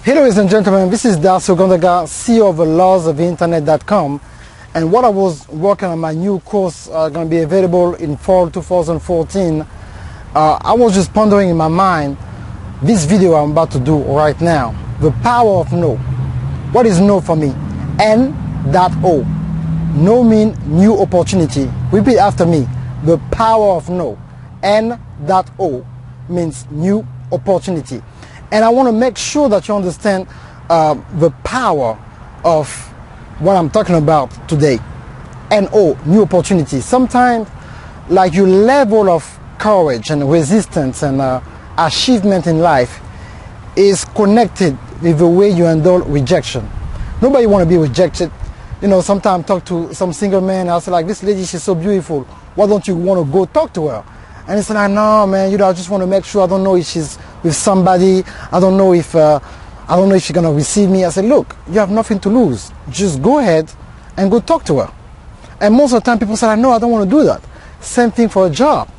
Hey ladies and gentlemen, this is Darcy Ogandaga, CEO of lawsofinternet.com, and what I was working on my new course going to be available in fall 2014. I was just pondering in my mind this video I'm about to do right now, the power of no. What is no for me? N.O. No means new opportunity. Repeat after me. The power of no. N.O. means new opportunity. And I want to make sure that you understand the power of what I'm talking about today. N.O. new opportunity. Sometimes, like your level of courage and resistance and achievement in life is connected with the way you handle rejection. Nobody want to be rejected. You know, sometimes I talk to some single man, I say like, this lady, she's so beautiful. Why don't you want to go talk to her? And he said, like, no, man, you know, I just want to make sure. I don't know if she's with somebody. I don't know if she's going to receive me. I said, look, you have nothing to lose. Just go ahead and go talk to her. And most of the time people say, no, I don't want to do that. Same thing for a job.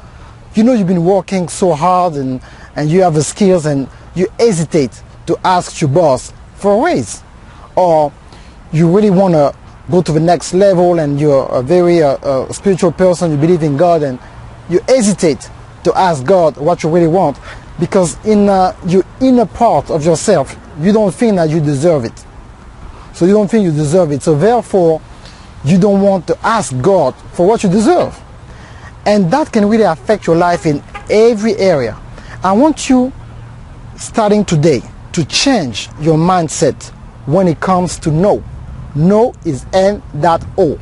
You know, you've been working so hard and you have the skills and you hesitate to ask your boss for a raise. Or you really want to go to the next level and you're a very spiritual person, you believe in God, and you hesitate to ask God what you really want because in your inner part of yourself, you don't think that you deserve it. So you don't think you deserve it. So therefore, you don't want to ask God for what you deserve. And that can really affect your life in every area. I want you, starting today, to change your mindset when it comes to no. No is N.O.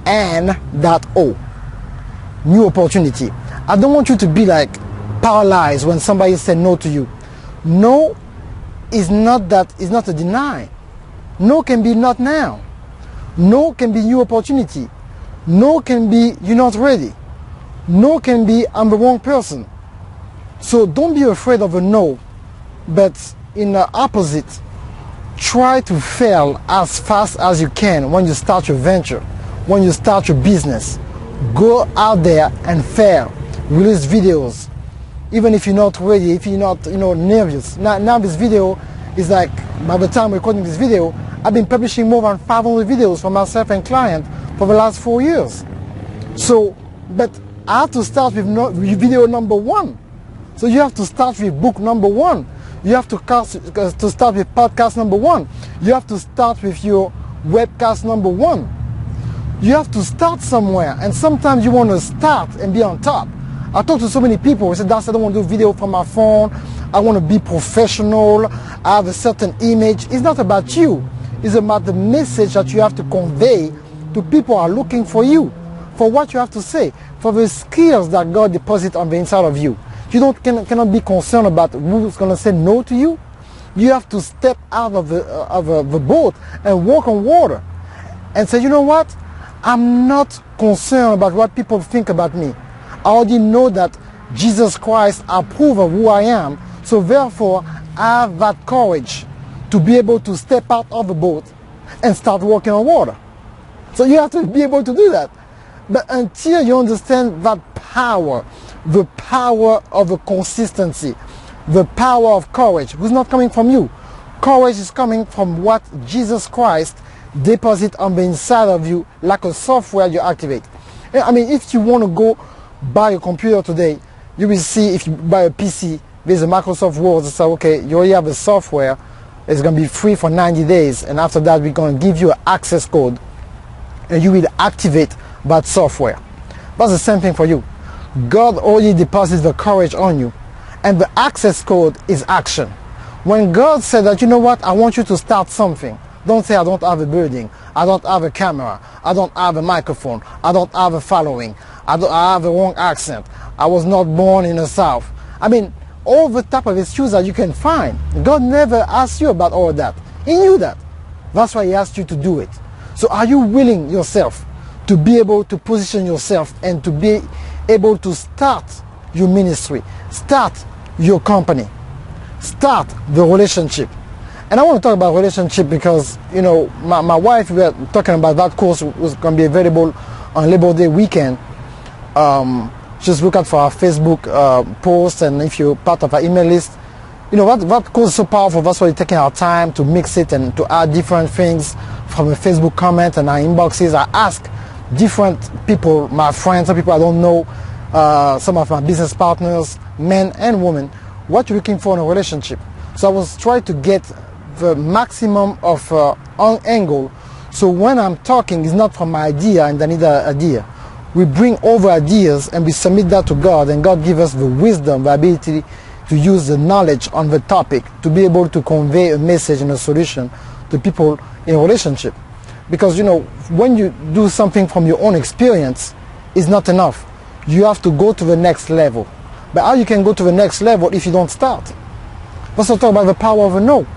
N.O. New opportunity. I don't want you to be like paralyzed when somebody said no to you. No is not that, is not a deny. No can be not now. No can be new opportunity. No can be you're not ready. No can be I'm the wrong person. So don't be afraid of a no, but in the opposite, try to fail as fast as you can when you start your venture, when you start your business. Go out there and fail. Release videos. Even if you're not ready, if you're not nervous. Now this video is like, by the time I'm recording this video, I've been publishing more than 500 videos for myself and client for the last 4 years. So, but I have to start with video number 1. So you have to start with book number 1. You have to start with podcast number 1. You have to start with your webcast number 1. You have to start somewhere, and sometimes you want to start and be on top. I talk to so many people who say, Darcy, I don't want to do video from my phone. I want to be professional. I have a certain image. It's not about you. It's about the message that you have to convey to people who are looking for you, for what you have to say, for the skills that God deposits on the inside of you. You cannot be concerned about who's going to say no to you. You have to step out of the boat and walk on water and say, you know what? I'm not concerned about what people think about me. I already know that Jesus Christ approves of who I am. So therefore, I have that courage to be able to step out of the boat and start walking on water. So you have to be able to do that. But until you understand that power, the power of the consistency, the power of courage, who's not coming from you. Courage is coming from what Jesus Christ deposit on the inside of you, like a software you activate. I mean, if you want to go buy a computer today, you will see, if you buy a PC, there's a Microsoft Word that says, okay, you already have the software, it's going to be free for 90 days, and after that we're going to give you an access code, and you will activate that software. That's the same thing for you. God already deposits the courage on you, and the access code is action. When God said that, you know what, I want you to start something, don't say I don't have a building, I don't have a camera, I don't have a microphone, I don't have a following, I have a wrong accent, I was not born in the South. I mean, all the type of excuses that you can find. God never asked you about all of that. He knew that. That's why He asked you to do it. So are you willing yourself to be able to position yourself and to be able to start your ministry, start your company, start the relationship? And I want to talk about relationship because, you know, my wife, we were talking about that course was going to be available on Labor Day weekend. Just look out for our Facebook post, and if you're part of our email list, You know, what cause is so powerful, that's why we're taking our time to mix it and to add different things from a Facebook comment and our inboxes. I ask different people, my friends, some people I don't know, some of my business partners, men and women, what you're looking for in a relationship. So I was trying to get the maximum of angle. So when I'm talking, it's not from my idea and I need an idea. We bring over ideas and we submit that to God, and God gives us the wisdom, the ability to use the knowledge on the topic to be able to convey a message and a solution to people in a relationship. Because, you know, when you do something from your own experience, it's not enough. You have to go to the next level. But how you can go to the next level if you don't start? Let's talk about the power of a no.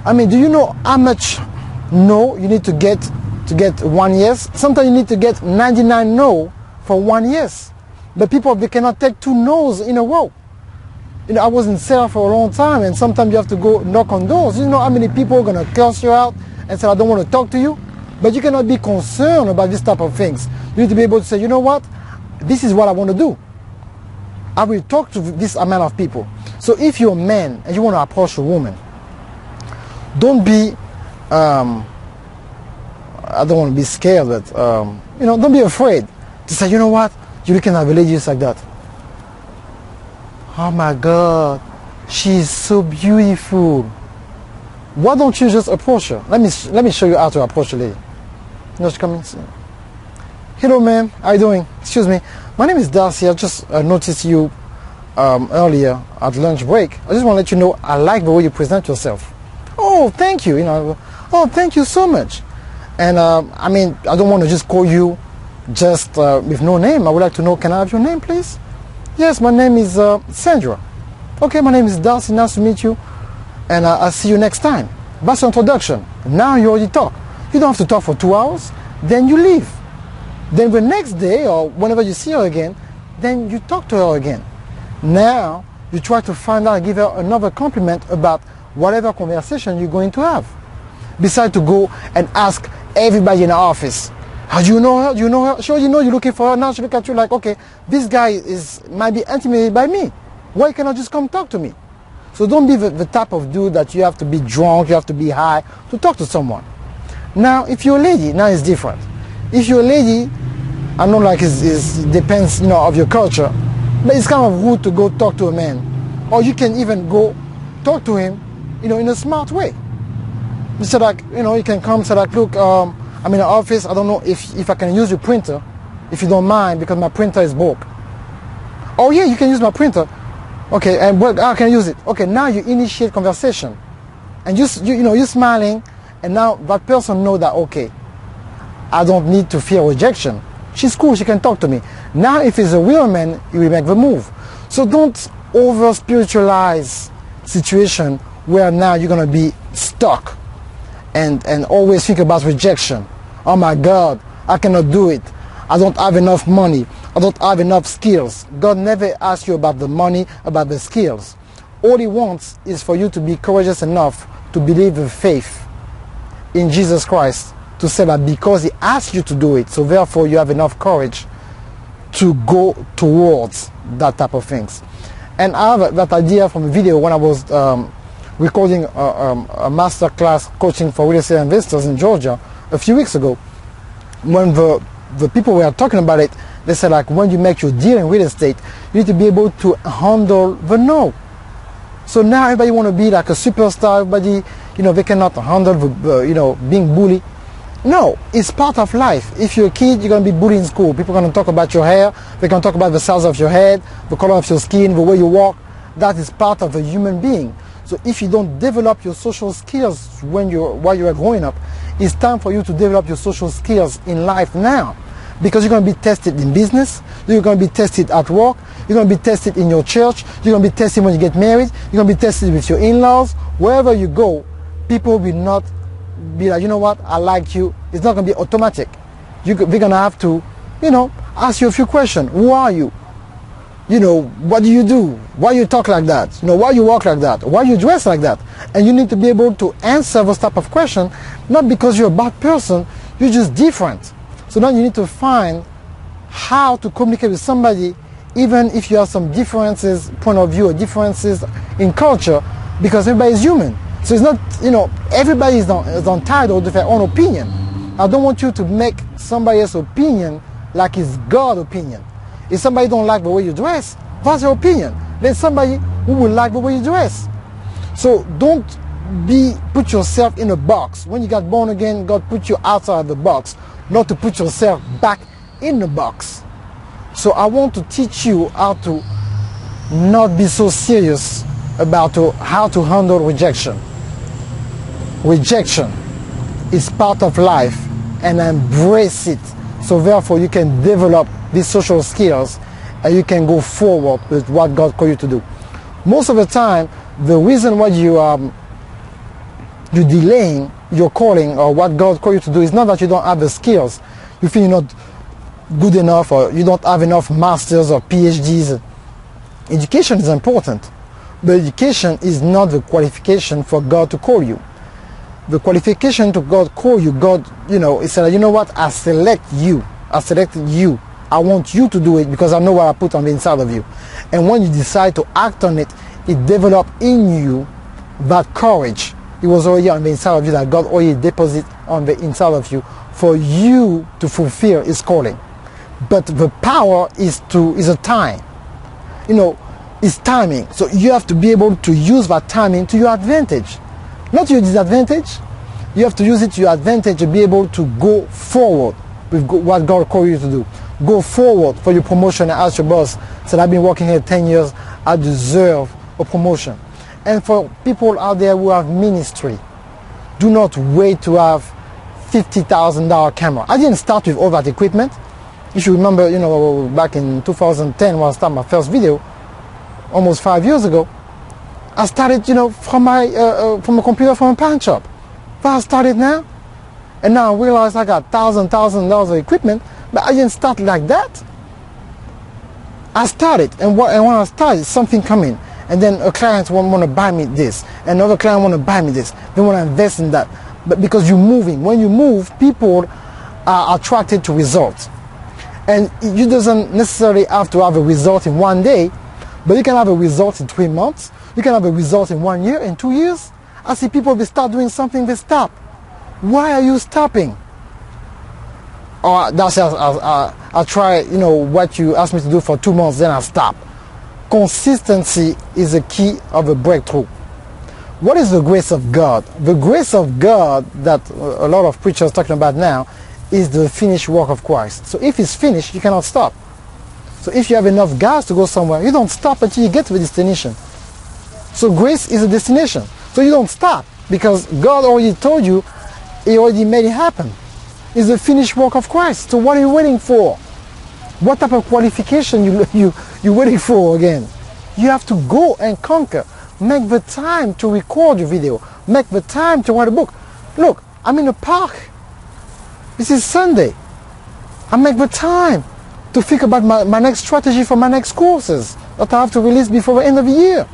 I mean, do you know how much no you need to get 1 yes? Sometimes you need to get 99 no for 1 yes. But people, they cannot take 2 no's in a row. You know, I was in sales for a long time, and sometimes you have to go knock on doors. You know how many people are going to curse you out and say, I don't want to talk to you? But you cannot be concerned about this type of things. You need to be able to say, you know what? This is what I want to do. I will talk to this amount of people. So if you're a man and you want to approach a woman, don't be, I don't want to be scared, but, you know, don't be afraid to say, you know what? You're looking at a lady just like that. Oh my God, she's so beautiful. Why don't you just approach her? Let me show you how to approach a lady. Just come in. Hello, ma'am. How are you doing? Excuse me. My name is Darcy. I just noticed you earlier at lunch break. I just want to let you know I like the way you present yourself. Oh, thank you. You know. Oh, thank you so much. And I mean, I don't want to just call you just with no name. I would like to know. Can I have your name, please? Yes, my name is Sandra. Okay, my name is Darcy. Nice to meet you. And I'll see you next time. That's your introduction. Now you already talk. You don't have to talk for 2 hours. Then you leave. Then the next day or whenever you see her again, then you talk to her again. Now you try to find out, give her another compliment about whatever conversation you're going to have. Besides to go and ask everybody in the office, how do you know her? Do you know her? Sure, you know you're looking for her. Now she look at you like, okay, this guy might be intimidated by me. Why cannot just come talk to me? So don't be the type of dude that you have to be drunk, you have to be high to talk to someone. Now, if you're a lady, now it's different. If you're a lady, I know like it depends, you know, of your culture, but it's kind of rude to go talk to a man. Or you can even go talk to him, you know, in a smart way. You say like, you know, you can come say like, look, I'm in the office, I don't know if I can use your printer, if you don't mind, because my printer is broke. Oh yeah, you can use my printer. Okay, and how can I use it? Okay, now you initiate conversation. And you know, you're smiling, and now that person know that, okay, I don't need to fear rejection. She's cool, she can talk to me. Now if it's a real man, you will make the move. So don't over spiritualize situation where now you're gonna be stuck and always think about rejection. Oh my God, I cannot do it. I don't have enough money. I don't have enough skills. God never asks you about the money, about the skills. All He wants is for you to be courageous enough to believe in faith in Jesus Christ, to say that because He asked you to do it, so therefore you have enough courage to go towards that type of things. And I have that idea from a video when I was recording a master class coaching for real estate investors in Georgia a few weeks ago. When the people were talking about it, they said like, when you make your deal in real estate, you need to be able to handle the no. So now everybody want to be like a superstar. Everybody, you know, they cannot handle the, you know, being bullied. No, it's part of life. If you're a kid, you're going to be bullied in school. People are going to talk about your hair. They're going to talk about the size of your head, the color of your skin, the way you walk. That is part of a human being. So if you don't develop your social skills while you are growing up, it's time for you to develop your social skills in life now. Because you're going to be tested in business, you're going to be tested at work, you're going to be tested in your church, you're going to be tested when you get married, you're going to be tested with your in-laws. Wherever you go, people will not be like, you know what, I like you. It's not going to be automatic. We're going to have to, you know, ask you a few questions. Who are you? You know, what do you do? Why you talk like that? You know, why you walk like that? Why you dress like that? And you need to be able to answer those type of questions, not because you're a bad person, you're just different. So now you need to find how to communicate with somebody even if you have some differences, point of view or differences in culture, because everybody is human. So it's not, everybody is entitled to their own opinion. I don't want you to make somebody else's opinion like it's God's opinion. If somebody don't like the way you dress, that's your opinion. There's somebody who will like the way you dress. So don't put yourself in a box. When you got born again, God put you outside of the box, not to put yourself back in the box. So I want to teach you how to not be so serious about how to handle rejection. Rejection is part of life, and embrace it. So therefore you can develop these social skills and you can go forward with what God called you to do. Most of the time, the reason why you're delaying your calling or what God called you to do is not that you don't have the skills. You feel you're not good enough, or you don't have enough masters or PhDs. Education is important, but education is not the qualification for God to call you. The qualification to God call you, God, He said, you know what, I select you. I selected you. I want you to do it because I know what I put on the inside of you. And when you decide to act on it, it develops in you that courage. It was already on the inside of you, that God already deposited on the inside of you for you to fulfill His calling. But the power is a time. It's timing. So you have to be able to use that timing to your advantage. Not your disadvantage. You have to use it to your advantage to be able to go forward with what God called you to do. Go forward for your promotion and ask your boss, said, I've been working here 10 years, I deserve a promotion. And for people out there who have ministry, do not wait to have $50,000 camera. I didn't start with all that equipment. You should remember, back in 2010 when I started my first video, almost 5 years ago, I started, from a computer from a pawn shop. But I started now, and now I realize I got $1,000 of equipment, but I didn't start like that. I started, and when I started, something come in, and then a client want to buy me this, and another client want to buy me this. They want to invest in that, but because you're moving. When you move, people are attracted to results, and you doesn't necessarily have to have a result in one day, but you can have a result in 3 months. You can have a result in 1 year, in 2 years. I see people, they start doing something, they stop. Why are you stopping? Or that's I try, what you asked me to do for 2 months, then I stop. Consistency is the key of a breakthrough. What is the grace of God? The grace of God that a lot of preachers are talking about now is the finished work of Christ. So if it's finished, you cannot stop. So if you have enough gas to go somewhere, you don't stop until you get to the destination. So grace is a destination. So you don't stop because God already told you, He already made it happen. It's the finished work of Christ. So what are you waiting for? What type of qualification you're waiting for again? You have to go and conquer. Make the time to record your video. Make the time to write a book. Look, I'm in a park. This is Sunday. I make the time to think about my next strategy for my next courses that I have to release before the end of the year.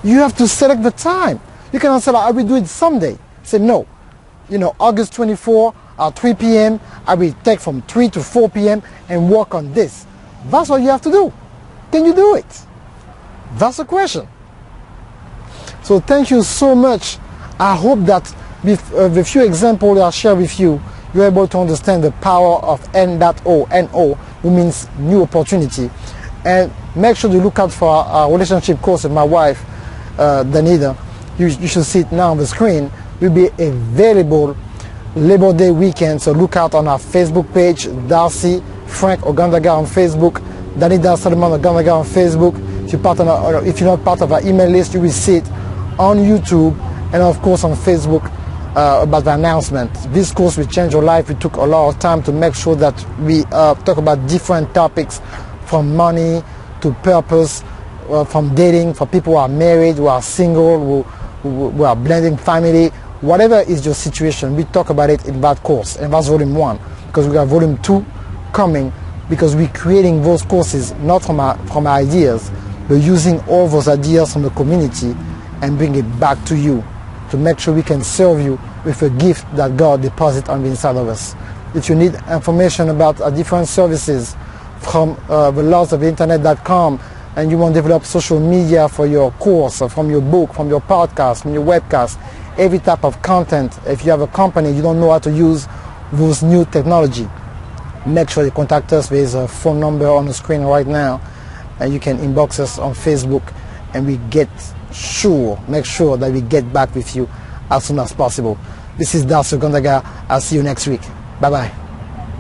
You have to select the time. You cannot say, I will do it someday. Say no. August 24 at 3 p.m. I will take from 3 to 4 p.m. and work on this. That's what you have to do. Can you do it? That's the question. So thank you so much. I hope that with the few examples I share with you, you're able to understand the power of N.O. N.O. who means new opportunity. And make sure to look out for our relationship course with my wife, Danida. You should see it now on the screen. Will be available Labor Day weekend, so look out on our Facebook page, Darcy Frank Ogandaga on Facebook, Danida Solomon Ogandaga on Facebook. If you're not part of our email list, you will see it on YouTube and of course on Facebook about the announcement. This course will change your life. We took a lot of time to make sure that we talk about different topics, from money to purpose, from dating, for people who are married, who are single, who are blending family. Whatever is your situation, we talk about it in that course, and that's volume 1, because we got volume 2 coming, because we're creating those courses not from our ideas, but using all those ideas from the community and bring it back to you to make sure we can serve you with a gift that God deposits on the inside of us. If you need information about our different services from the laws of internet.com, and you want to develop social media for your course, or from your book, from your podcast, from your webcast, every type of content. If you have a company, you don't know how to use those new technology, make sure you contact us. There is a phone number on the screen right now, and you can inbox us on Facebook, and we make sure that we get back with you as soon as possible. This is Darcy Ogandaga. I'll see you next week. Bye-bye.